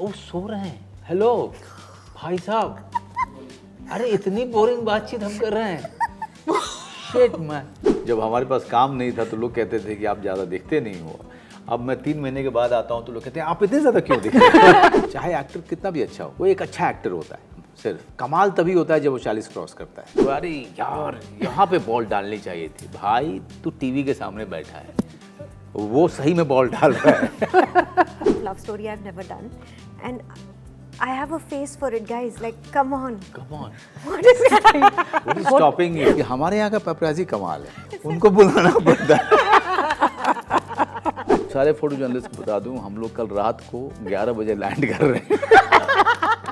वो सो रहे हैं। हेलो भाई साहब, अरे इतनी बोरिंग बातचीत हम कर रहे हैं। Shit man. जब हमारे पास काम नहीं था तो लोग कहते थे कि आप ज़्यादा दिखते नहीं हो। अब मैं 3 महीने के बाद आता हूँ तो लोग कहते हैं आप इतने ज़्यादा क्यों दिखते हैं। चाहे एक्टर कितना भी अच्छा हो, वो एक अच्छा एक्टर होता है। सिर्फ कमाल तभी होता है जब वो 40 क्रॉस करता है। तो अरे यार यहाँ पे बॉल डालनी चाहिए थी। भाई तू टीवी के सामने बैठा है, वो सही में बॉल डाल रहा है। Love story I've never done, and I have a face for it, guys. Like, come on. What is stopping you? हमारे यहाँ का पेपराजी कमाल है, उनको बुलाना पड़ता है। सारे फोटो जर्नलिस्ट को बता दूं, हम लोग कल रात को 11 बजे लैंड कर रहे हैं।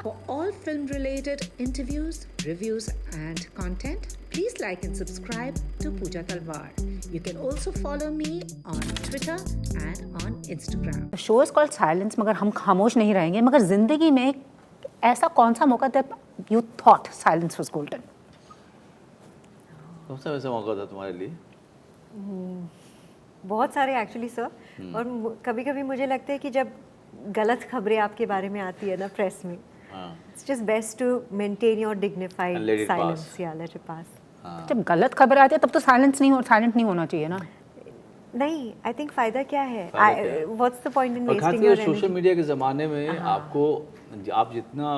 For all film-related interviews, reviews, and content, please like and subscribe to Pooja Talwar. You can also follow me on Twitter and on Instagram. The show is called Silence, मगर हम खामोश नहीं रहेंगे। मगर जिंदगी में ऐसा कौन सा मौका था you thought silence was golden? कौन सा वैसा मौका था तुम्हारे लिए? बहुत सारे एक्चुअली सर। और कभी-कभी मुझे लगता है कि जब गलत खबरें आपके बारे में आती है ना प्रेस में, it's just best to maintain your dignified silence. Yeah, let it pass. जब गलत खबर आती है तब तो साइलेंट नहीं होना चाहिए ना। नहीं, I think फायदा क्या है? What's the point in wasting your energy? Social media के ज़माने में आपको आप जितना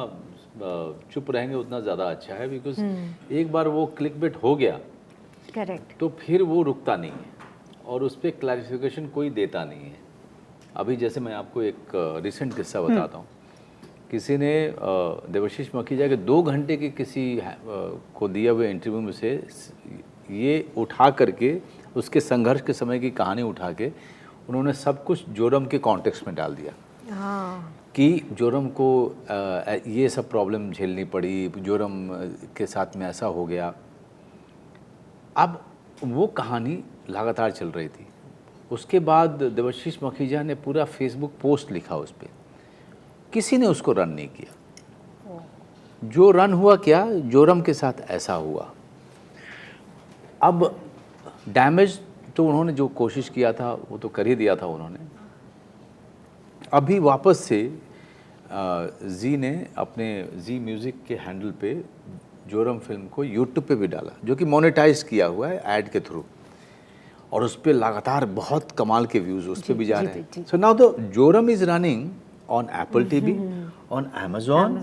चुप रहेंगे उतना ज़्यादा अच्छा है, बिकॉज एक बार वो क्लिकबेट हो गया, करेक्ट, तो फिर वो रुकता नहीं है और उस पर क्लैरिफिकेशन कोई देता नहीं है। अभी जैसे मैं आपको एक रिसेंट किस्सा बताता हूँ। किसी ने देवाशीष मखीजा के 2 घंटे के किसी को दिए हुए इंटरव्यू में से ये उठा करके उसके संघर्ष के समय की कहानी उठा के उन्होंने सब कुछ जोरम के कॉन्टेक्स्ट में डाल दिया। कि जोरम को ये सब प्रॉब्लम झेलनी पड़ी, जोरम के साथ में ऐसा हो गया। अब वो कहानी लगातार चल रही थी। उसके बाद देवाशीष मखीजा ने पूरा फेसबुक पोस्ट लिखा उस पर, किसी ने उसको रन नहीं किया। जो रन हुआ क्या, जोरम के साथ ऐसा हुआ। अब डैमेज तो उन्होंने जो कोशिश किया था वो तो कर ही दिया था उन्होंने। अभी वापस से जी ने अपने जी म्यूज़िक के हैंडल पे जोरम फिल्म को यूट्यूब पे भी डाला, जो कि मोनेटाइज किया हुआ है ऐड के थ्रू, और उस पर लगातार बहुत कमाल के व्यूज़ उस पर भी जा रहे हैं। So now the Joram is running on Apple TV, on Amazon,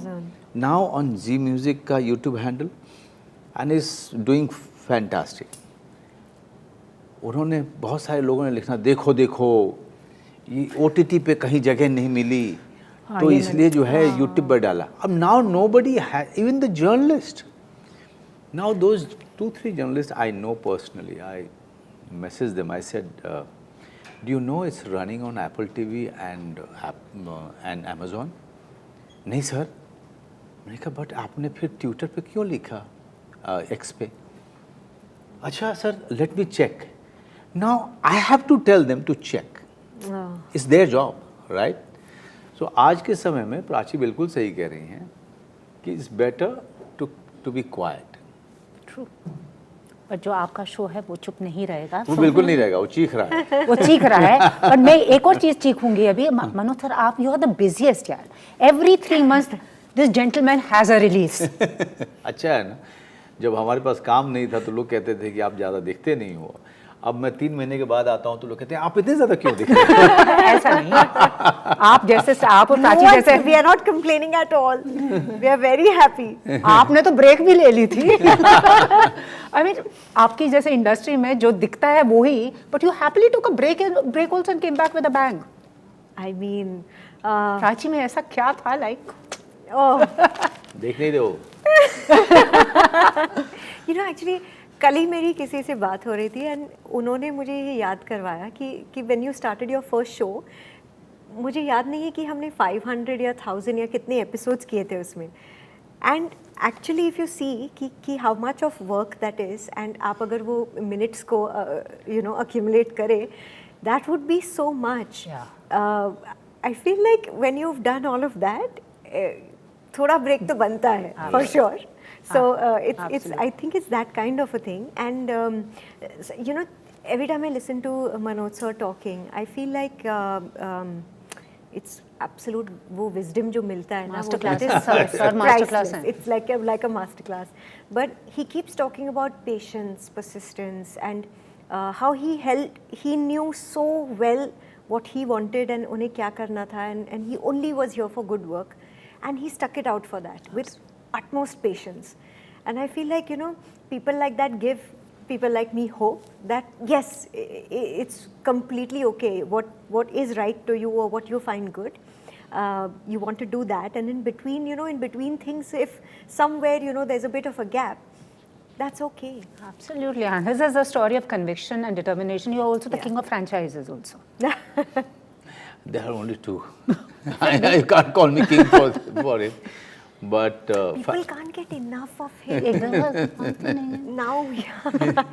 now on Zee Music का YouTube handle, and is doing fantastic. उन्होंने बहुत सारे लोगों ने लिखना, देखो ये OTT पे कहीं जगह नहीं मिली, तो इसलिए जो है YouTube पर डाला। अब now nobody has, even the journalist, now those 2-3 journalists I know personally, I messaged them, I said, do you know it's running on Apple TV and Amazon? नहीं सर। मैंने कहा बट आपने फिर ट्विटर पे क्यों लिखा, एक्स पे? अच्छा sir, let me check. Now I have to tell them to check, it's their job, right? So आज के समय में प्राची बिल्कुल सही कह रही हैं कि it's better to be quiet. True. पर जो आपका शो है वो चुप नहीं रहेगा। वो बिल्कुल नहीं रहेगा, वो चीख रहा है। वो चीख रहा है। पर मैं एक और चीज चीखूंगी अभी। मनोज सर, आप यू आर द बिजिएस्ट यार। Every 3 months this gentleman has a release. अच्छा है ना, जब हमारे पास काम नहीं था तो लोग कहते थे कि आप ज़्यादा दिखते नहीं हो। अब मैं 3 महीने के बाद आता हूँ तो लोग कहते हैं आप इतने ज़्यादा क्यों दिखते हैं। ऐसा नहीं, आप जैसे, आप और प्राची जैसे। we are not complaining at all. We are very happy. आपने तो ब्रेक भी ले ली थी। I mean, आपकी जैसे इंडस्ट्री में जो दिखता है वो ही, but you happily took a break also and came back with a bang. I mean, Prachi में ऐसा क्या था like? oh, देख नहीं दो। you know actually कल ही मेरी किसी से बात हो रही थी एंड उन्होंने मुझे ये याद करवाया कि when you started your first show, मुझे याद नहीं है कि हमने 500 या 1000 या कितने एपिसोड्स किए थे उसमें। And actually if you see कि how much of work that is, and आप अगर वो मिनट्स को यू नो अक्यूमुलेट करें, that would be so much. I feel like when you have done all of that, थोड़ा break तो बनता है for sure. So it's I think it's that kind of a thing, and you know, every time I listen to Manoj sir talking, I feel like it's absolute वो wisdom जो मिलता है ना, Master वो class it is है, sir master class priceless. है. It's like a master class. But he keeps talking about patience, persistence, and how he knew so well what he wanted and उन्हें क्या करना था, and he only was here for good work, and he stuck it out for that with utmost patience. And I feel like, people like that give people like me hope that yes, it's completely okay. What is right to you or what you find good, you want to do that. And in between things, if somewhere there's a bit of a gap, that's okay. Absolutely, and his is a story of conviction and determination. You are also the Yeah. king of franchises also. There are only two. You can't call me king for it. But People can't get enough of him. एकदम Now, yeah.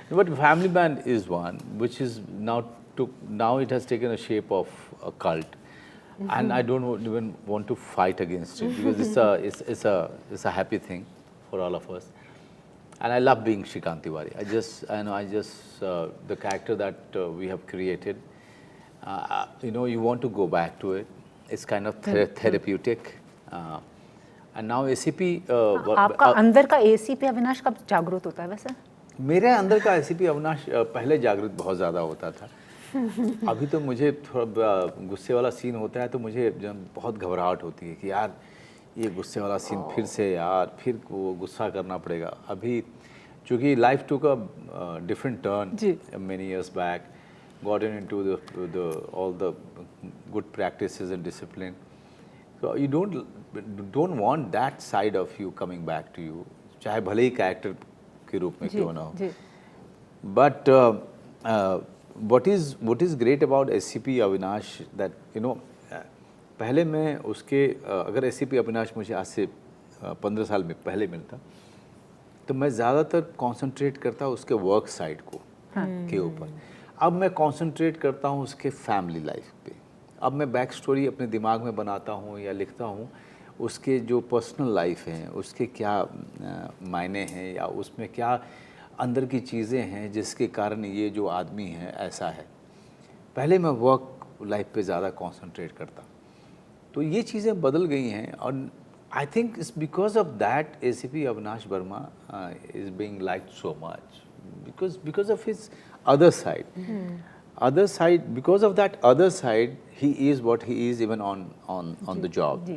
but Family Man is one, which is now it has taken a shape of a cult, and I don't even want to fight against it because it's a happy thing for all of us, and I love being Shrikant Tiwari. I just the character that we have created. You want to go back to it. It's kind of therapeutic. And now ACP. आपका अंदर का ACP Avinash कब जागृत होता है वैसे? मेरे अंदर का ACP अविनाश पहले जागृत बहुत ज़्यादा होता था. अभी तो मुझे थोड़ा गुस्से वाला सीन होता है तो मुझे बहुत घबराहट होती है कि यार ये गुस्से वाला सीन फिर से यार फिर वो गुस्सा करना पड़ेगा. अभी चूँकि life took a different turn many years back, got into all the good practices and discipline. So you don't want that side of you coming back to you, चाहे भले ही कैरेक्टर के रूप में क्यों ना हो. But what is great about SCP Avinash that पहले मैं उसके अगर SCP अविनाश मुझे आज से 15 साल में पहले मिलता तो मैं ज़्यादातर कॉन्सेंट्रेट करता उसके वर्क साइड को के ऊपर. अब मैं कॉन्सेंट्रेट करता हूँ उसके फैमिली लाइफ पे. अब मैं बैक स्टोरी अपने दिमाग में बनाता हूँ या लिखता हूँ उसके जो पर्सनल लाइफ हैं उसके क्या मायने हैं या उसमें क्या अंदर की चीज़ें हैं जिसके कारण ये जो आदमी है ऐसा है. पहले मैं वर्क लाइफ पे ज़्यादा कॉन्सेंट्रेट करता. तो ये चीज़ें बदल गई हैं और I think it's because of that ACP Avinash Verma is being liked so much because of his other side. Because of that other side, he is what he is even on the job.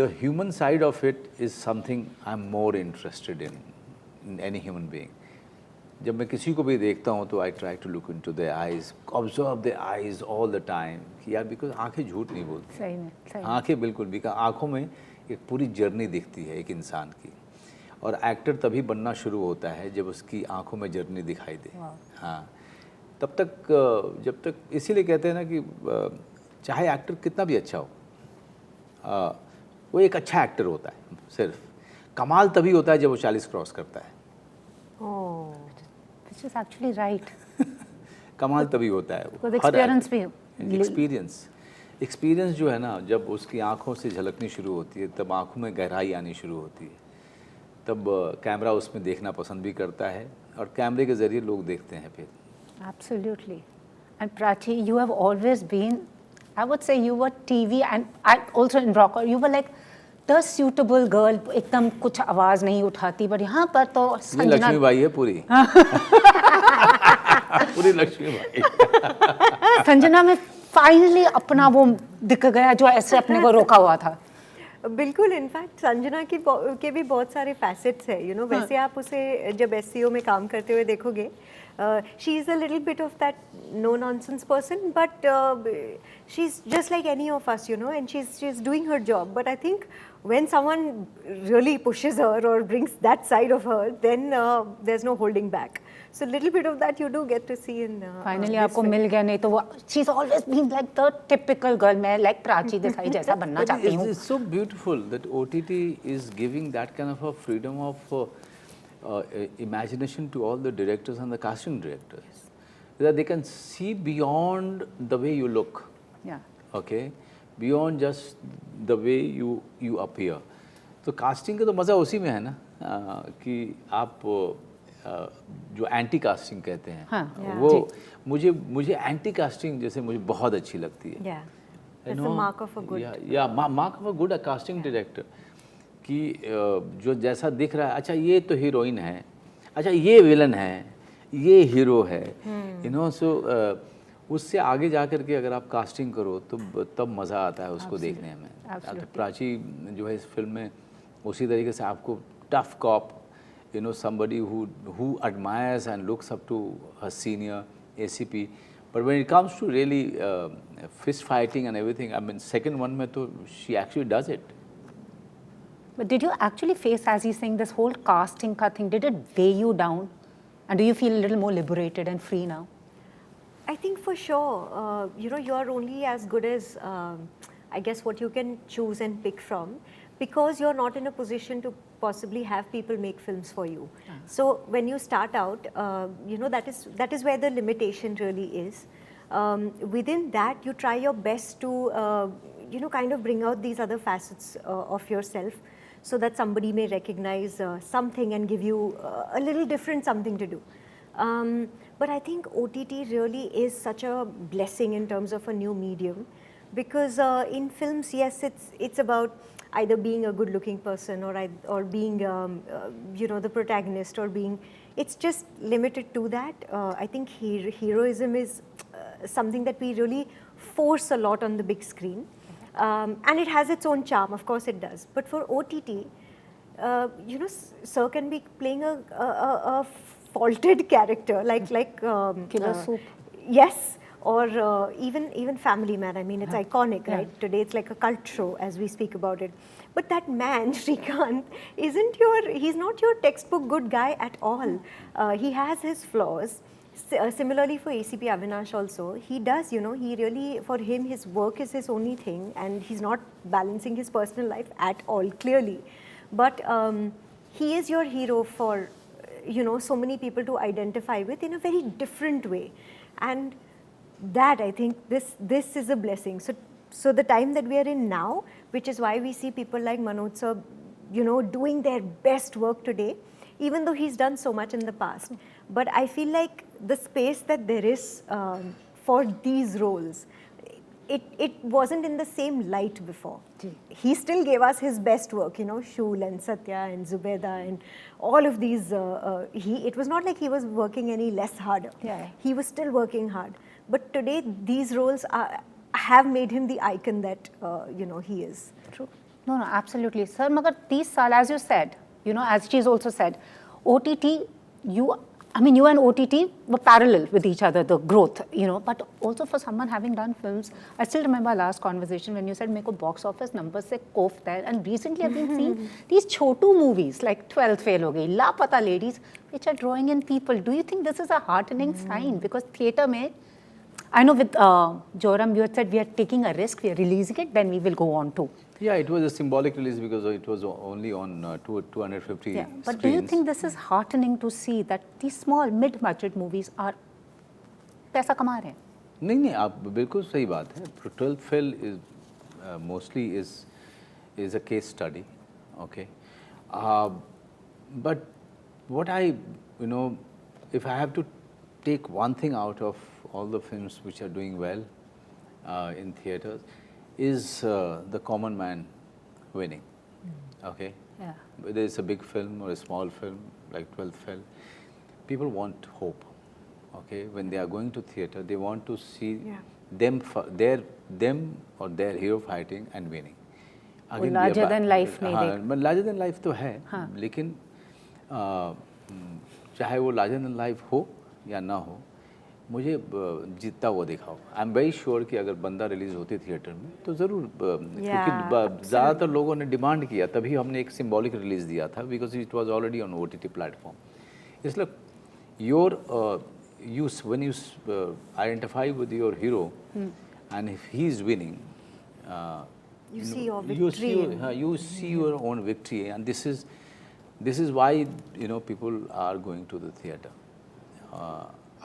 The human side of it is something I'm more interested in any human being. जब मैं किसी को भी देखता हूँ तो I try to look into their eyes, observe their eyes all the time. कि यार because आंखें झूठ नहीं बोलती. सही में. आंखें बिल्कुल भी आंखों में एक पूरी जर्नी दिखती है एक इंसान की. और एक्टर तभी बनना शुरू होता है जब उसकी आंखों में जर्नी दिखाई दे. हाँ, तब तक जब तक इसीलिए कहते हैं ना कि चाहे एक्टर कितना भी अच्छा हो वो एक अच्छा एक्टर होता है. सिर्फ कमाल तभी होता है जब वो 40 क्रॉस करता है. Which is actually right. कमाल तभी होता है. Because experience भी एक्सपीरियंस जो है ना जब उसकी आंखों से झलकनी शुरू होती है तब आंखों में गहराई आनी शुरू होती है. तब कैमरा उसमें देखना पसंद भी करता है और कैमरे के ज़रिए लोग देखते हैं फिर. Absolutely. And Prachii, you have always been, I would say you were TV and also in rock, you were like the suitable girl. एकदम कुछ आवाज़ नहीं उठाती, but यहाँ पर तो संजना लक्ष्मी बाई है पूरी. पूरी लक्ष्मी बाई. संजना में फाइनली अपना वो दिख गया जो ऐसे अपने को रोका हुआ था. बिल्कुल. इनफैक्ट संजना के भी बहुत सारे फैसेट्स है. वैसे आप उसे जब SEO में काम करते हुए देखोगे, she is a little bit of that no nonsense person, but she is just like any of us, and she is doing her job. But I think when someone really pushes her or brings that side of her, then there's no holding back. So little bit of that you do get to see in finally आपको मिल गया. नहीं तो वो she's always been like the typical girl. मैं like Prachi Desai जैसा बनना चाहती हूँ. It's so beautiful that OTT is giving that kind of a freedom of imagination to all the directors and the casting directors, that they can see beyond the way you look. Yeah. Okay. Beyond just the way you appear. तो casting का तो मज़ा उसी में है ना कि आप जो एंटी कास्टिंग कहते हैं, हाँ, वो मुझे एंटी कास्टिंग जैसे मुझे बहुत अच्छी लगती है। Yeah. That's the mark of a good. Mark of a good casting director कि जो जैसा दिख रहा है, अच्छा ये तो हीरोइन है, अच्छा ये विलन है, ये हीरो है, सो उससे आगे जा कर के अगर आप कास्टिंग करो तो तब मज़ा आता है उसको देखने में। तो प्राची जो है इस फिल्म में उसी तरीके से आपको tough cop, somebody who admires and looks up to her senior ACP, but when it comes to really fist fighting and everything, I mean second one में तो she actually does it. But did you actually face, as he's saying, this whole casting ka thing, did it weigh you down? And do you feel a little more liberated and free now? I think for sure, you are only as good as, I guess, what you can choose and pick from, because you're not in a position to possibly have people make films for you. So when you start out, that is where the limitation really is. Within that, you try your best to, kind of bring out these other facets of yourself, so that somebody may recognize something and give you a little different something to do. But I think OTT really is such a blessing in terms of a new medium, because in films, yes, it's about either being a good-looking person or being the protagonist, or being, it's just limited to that. I think heroism is something that we really force a lot on the big screen, and it has its own charm, of course it does. But for OTT, Sir can be playing a faulted character like Killer Soup. Yes. Or even Family Man. I mean, it's iconic, right? Today it's like a cult show as we speak about it. But that man, Srikanth, he's not your textbook good guy at all. He has his flaws. Similarly for ACP Avinash also, he does, he really, for him, his work is his only thing, and he's not balancing his personal life at all, clearly. But he is your hero for, so many people to identify with in a very different way. And that, I think, this is a blessing. So the time that we are in now, which is why we see people like Manoj sir, doing their best work today, even though he's done so much in the past. But I feel like the space that there is for these roles, it wasn't in the same light before. He still gave us his best work, Shul and Satya and Zubeda and all of these. It was not like he was working any less harder. Yeah. He was still working hard. But today, these roles have made him the icon that, he is. True. No, absolutely. Sir, magar 30 saal, as you said, as she's also said, OTT, you and OTT were parallel with each other, the growth, but also for someone having done films, I still remember our last conversation when you said, meko box office numbers se koft hai, and recently I've been seeing these chotu movies like 12th Fail Ho Gayi, Lapata Ladies, which are drawing in people. Do you think this is a heartening sign? Because theatre mein, I know with Joram, you had said we are taking a risk, we are releasing it, then we will go on to. Yeah, it was a symbolic release because it was only on 250 Yeah, but screens. do you think this is heartening to see that these small mid-budget movies are पैसा कमा रहे हैं? नहीं, आप बिल्कुल सही बात है. 12th Fail is mostly is a case study, okay. But what if I have to take one thing out of all the films which are doing well in theaters, is the common man winning, okay? Yeah. Whether it's a big film or a small film like 12th Fail, people want hope, okay? When they are going to theater, they want to see them or their hero fighting and winning. वो larger than life नहीं देख. larger than life तो है, लेकिन चाहे वो larger than life हो या ना हो, मुझे जीतता वो दिखाओ. आई एम वेरी श्योर कि अगर बंदा रिलीज होती थिएटर में तो ज़रूर, क्योंकि ज़्यादातर लोगों ने डिमांड किया, तभी हमने एक सिंबॉलिक रिलीज दिया था, because it was already on OTT platform. इसलिए when you identify with your hero, and if he is winning, you see your victory. You see your own victory, and this is why people are going to the theater.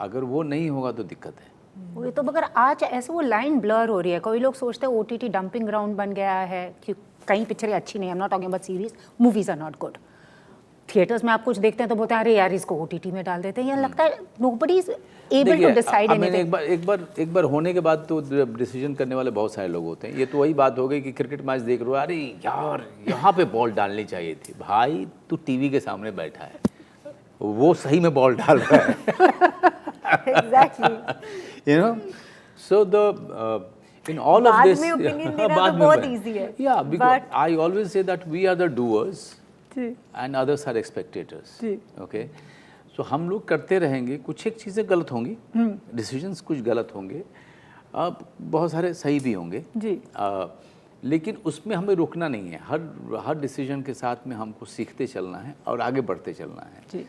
अगर वो नहीं होगा तो दिक्कत है. वो तो मगर आज ऐसे वो लाइन ब्लर हो रही है. कोई लोग सोचते हैं OTT डंपिंग ग्राउंड बन गया है कि कई पिक्चरें अच्छी नहीं. I am not talking about series, movies are not good. Theatres में आप कुछ देखते हैं तो बोलते हैं अरे यार इसको ओटीटी में डाल देते हैं, या लगता है nobody is able to decide anything. एक बार होने के बाद तो डिसीजन करने वाले बहुत सारे लोग होते हैं। ये तो वही बात हो गई कि क्रिकेट मैच देख रहे हो, अरे यार यहाँ पे बॉल डालनी चाहिए थी। भाई तू टीवी के सामने बैठा है, वो सही में बॉल डाल रहा है। Exactly, you know, so the in all of बाद this में opinion देना बाद तो में बहुत मैं- easy है, yeah, because but- I always say that we are the doers ji and others are spectators. Ji. Okay, so हम लोग करते रहेंगे, कुछ एक चीज़ें गलत होंगी, डिसीजंस कुछ गलत होंगे, अब बहुत सारे सही भी होंगे जी। लेकिन उसमें हमें रुकना नहीं है। हर डिसीजन के साथ में हमको सीखते चलना है और आगे बढ़ते चलना है। जी।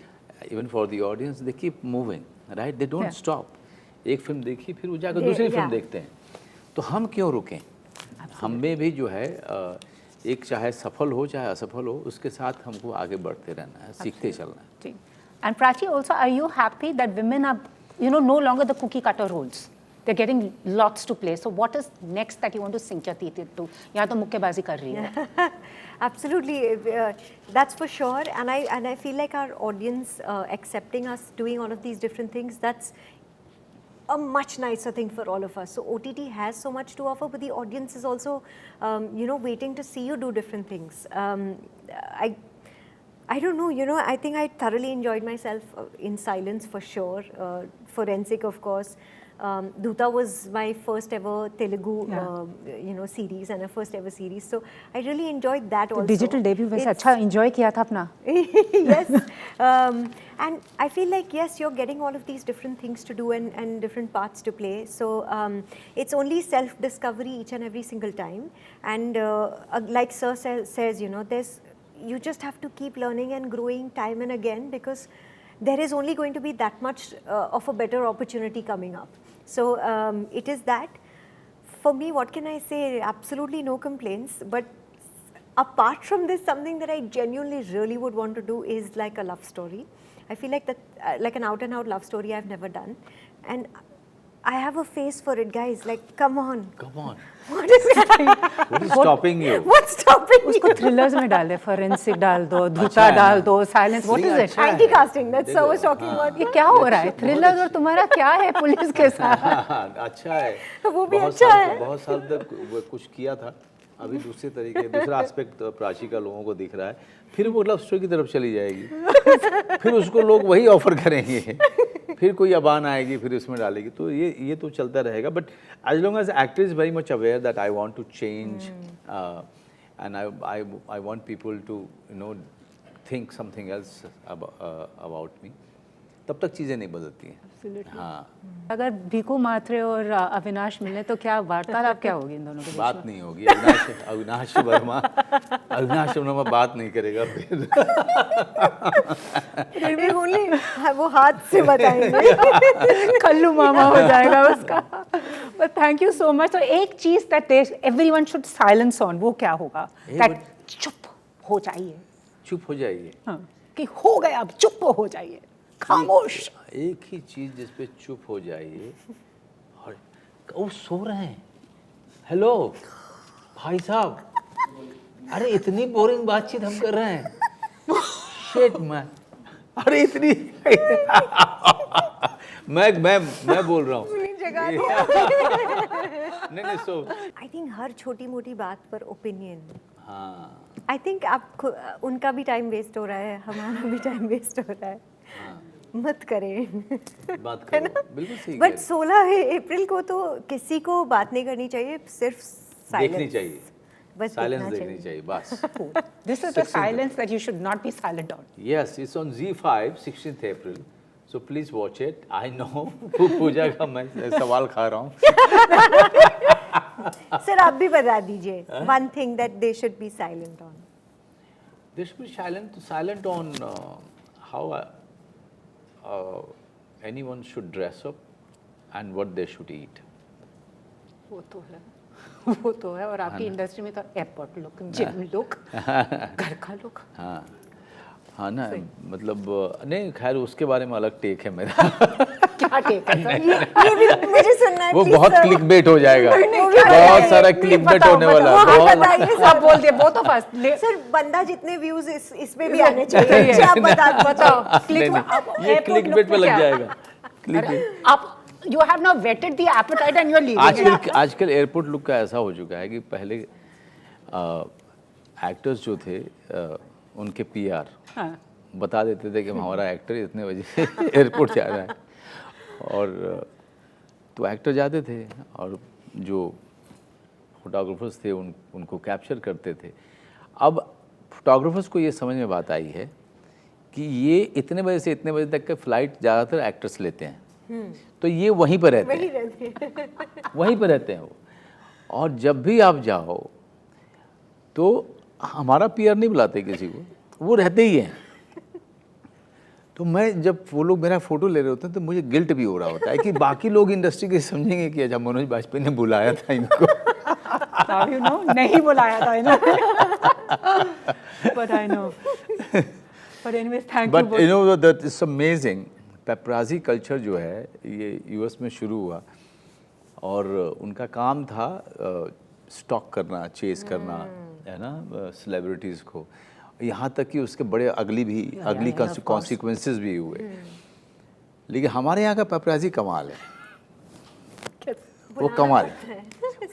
Even for the audience they keep moving, right, they don't stop. एक फिल्म देखी फिर वो जाकर दूसरी फिल्म देखते हैं, तो हम क्यों रुकें? हमें भी जो है एक चाहे सफल हो चाहे असफल हो, उसके साथ हमको आगे बढ़ते रहना है, सीखते चलना है। जी। And Prachi, also are you happy that women are, you know, no longer the cookie cutter roles? They're getting lots to play. So what is next that you want to sink your teeth into? यहाँ तो मुक्केबाजी कर रही है। Absolutely, that's for sure, and I feel like our audience accepting us doing all of these different things, that's a much nicer thing for all of us. So OTT has so much to offer, but the audience is also, you know, waiting to see you do different things. I don't know, you know, I think I thoroughly enjoyed myself in silence for sure. Forensic, of course. Dhuta was my first ever Telugu, you know, series and a first ever series. So I really enjoyed that also. Digital debut वैसे अच्छा enjoy किया था अपना। Yes, and I feel like yes, you're getting all of these different things to do and different parts to play. So it's only self-discovery each and every single time. And like Sir says, you know, you just have to keep learning and growing time and again, because there is only going to be that much of a better opportunity coming up. So it is that. For me, what can I say? Absolutely no complaints. But apart from this, something that I genuinely really would want to do is like a love story. I feel like that, like an out-and-out love story I've never done. And I have a face for it, guys. Like, come on. Come on. What is that? What is stopping you? What's stopping उसको you? Thrillers में डाल दे, forensic डाल दो, धूता डाल दो, silence, what is it? Anti-casting. That's what I was talking about. ये क्या हो रहा है? थ्रिलर और तुम्हारा क्या है पुलिस के साथ? अच्छा है, वो भी बहुत अच्छा साल- है। बहुत साल तक वो कुछ किया था, अभी दूसरे तरीके, दूसरा एस्पेक्ट प्राची का लोगों को दिख रहा है, फिर वो लव स्टोरी की तरफ चली जाएगी, फिर उसको लोग वही ऑफर करेंगे, फिर कोई अबान आएगी, फिर उसमें डालेगी, तो ये तो चलता रहेगा। But as long as actor is very much aware that I want to change and I want people to you know think something else about me, तब तक चीज़ें नहीं बदलती हैं। हाँ, अगर भीखू मात्रे और अविनाश मिले तो क्या वार्तालाप क्या होगी इन दोनों के बीच बात में? नहीं होगी। अविनाश वर्मा बात नहीं करेगा फिर। Maybe only वो हाथ से बताएंगे। कल्लू मामा हो जाएगा उसका। But thank you so much. तो एक चीज that everyone should silence on, वो क्या होगा? That चुप हो जाइए। चुप हो जाइए। हाँ, कि हो गया, अब चुप हो जाइए, खामोश। एक ही चीज जिस पे चुप हो जाइए, और वो सो रहे हैं, हेलो भाई साहब, अरे इतनी बोरिंग बातचीत हम कर रहे हैं, शिट मैन, अरे इतनी मैं बोल रहा हूँ नहीं सो आई थिंक हर छोटी मोटी बात पर ओपिनियन, हाँ आई थिंक आप उनका भी टाइम वेस्ट हो रहा है, हमारा भी टाइम वेस्ट हो रहा है, मत करें। बात करो, बिल्कुल सही बट 16 अप्रैल को तो किसी को बात नहीं करनी चाहिए, सिर्फ देखनी चाहिए, बस साइलेंस देखना देखनी चाहिए बस। This is the silence that you should not be silent on. Yes, it's on ZEE5, 16th April. So please watch it. I know पूजा का मैं सवाल खा रहा हूँ। सर आप भी बता दीजिए, one thing that they should be silent on. They should be silent on how anyone should dress up and what they should eat. वो तो है और आपकी इंडस्ट्री में तो एयरपोर्ट लुक, जिम लुक, घर का लुक। हाँ, हाँ ना, मतलब नहीं, खैर उसके बारे में अलग टेक है मेरा। क्या टेक है सर? ये भी मुझे सुनना है वो please, बहुत sir. क्लिकबेट हो जाएगा, क्या बहुत है? सारा क्लिकबेट होने वाला है, वो बहुत। बताइए आप बोल दिए both of us. सर, बंदा जितने व्यूज इसमें भी आने चाहिए, मुझे आप बताओ। नहीं, नहीं, ये क्लिकबेट पे लग जाएगा। आप you have now whetted the appetite and you are leaving. आजकल एयरपोर्ट लुक का ऐसा हो चुका है कि पहले एक्टर्स जो थे उनके पीआर बता देते थे कि हमारा एक्टर इतने बजे एयरपोर्ट जा रहा है, और तो एक्टर जाते थे और जो फोटोग्राफर्स थे उनको कैप्चर करते थे। अब फोटोग्राफर्स को ये समझ में बात आई है कि ये इतने बजे से इतने बजे तक के फ़्लाइट ज़्यादातर एक्टर्स लेते हैं, तो ये वहीं पर रहते हैं, वहीं पर रहते हैं वो। और जब भी आप जाओ तो हमारा पीआर नहीं बुलाते किसी को, वो रहते ही हैं। तो मैं जब वो लोग मेरा फ़ोटो ले रहे होते हैं तो मुझे गिल्ट भी हो रहा होता है कि बाकी लोग इंडस्ट्री के समझेंगे कि अच्छा मनोज बाजपेयी ने बुलाया था इनको। Now you know, नहीं बुलाया था इन्होंने। But I know. But anyways, thank you. But you know that it's amazing. Paparazzi culture जो है ये यूएस में शुरू हुआ, और उनका काम था स्टॉक करना, चेस करना, है ना, सेलिब्रिटीज़ को, यहाँ तक कि उसके बड़े अगली कॉन्सिक्वेंसेस भी हुए। लेकिन हमारे यहाँ का पेपराजी कमाल है, वो कमाल है,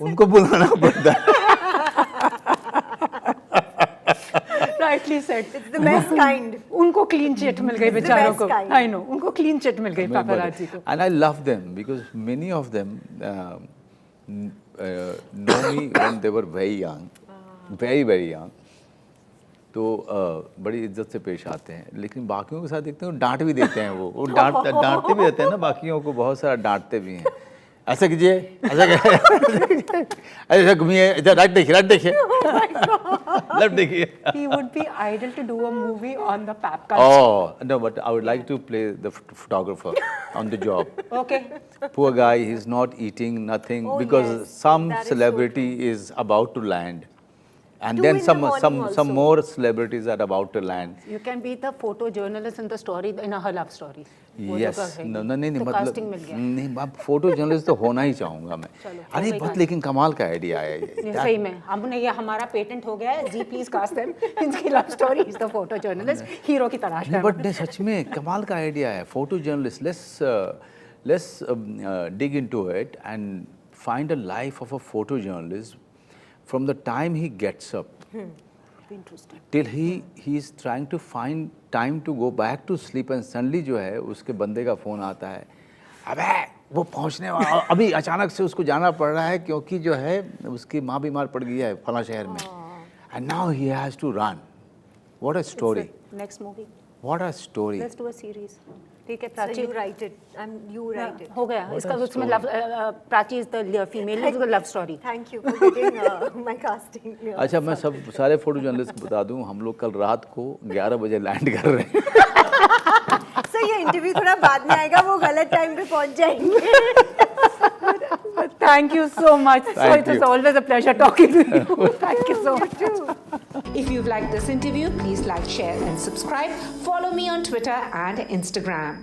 उनको बुलाना पड़ता है। Rightly said. It's the best kind. उनको क्लीन चिट मिल गई बेचारों को। kind. I know, उनको क्लीन चिट मिल गई paparazzi को। And I love them because many of them know me when they were very young, very young. तो बड़ी इज्जत से पेश आते हैं, लेकिन बाकियों के साथ देखते हैं डांट भी देते हैं, वो डांटते भी रहते हैं ना, बाकियों को बहुत सारा डांटते भी हैं। ऐसा कीजिए, ऐसा घूमिए, इधर राइट देखिए, लेफ्ट देखिए। He would be ideal to do a movie on the pap culture. Oh no, but I would like to play the photographer on the job. Okay. Poor guy, he's not eating nothing because yes, some that is so celebrity is about to land, and Two then in the morning also. some more celebrities are about to land. You can be the photojournalist in the story in her love story. Yes, नहीं तो मतलब casting मिल गया। नहीं, अब photo journalist तो होना ही चाहूँगा मैं। अरे बहुत लेकिन कमाल का आइडिया है ये। सही में हमने ये हमारा पेटेंट हो गया है। जी प्लीज कास्ट देम, इनकी love story is the photo journalist, hero की तलाश में। बट नहीं, सच में कमाल का आइडिया है photo journalist. Let's dig into it and find a life of a photojournalist from the time he gets up till he is trying to find time to go back to sleep, and suddenly जो है उसके बंदे का phone आता है, अबे वो पहुंचने वाला, अभी अचानक से उसको जाना पड़ रहा है क्योंकि जो है उसकी माँ बीमार पड़ गई है फला शहर में, and now he has to run. What a story. Next movie, What a story. Let's do a series. ठीक है So Prachi, you write it. You write it. हो गया इसका, उसमें love, Prachi is the female love story. Thank you for getting my casting. अच्छा, मैं सारे photo journalist को बता दूं, हम लोग कल रात को 11 बजे लैंड कर रहे हैं। सर, ये इंटरव्यू थोड़ा बाद में आएगा, वो गलत टाइम पे पहुंच जाएंगे। Thank you so much. So it was you. always a pleasure talking to you. Thank you so much. If you've liked this interview, please like, share, and subscribe. Follow me on Twitter and Instagram.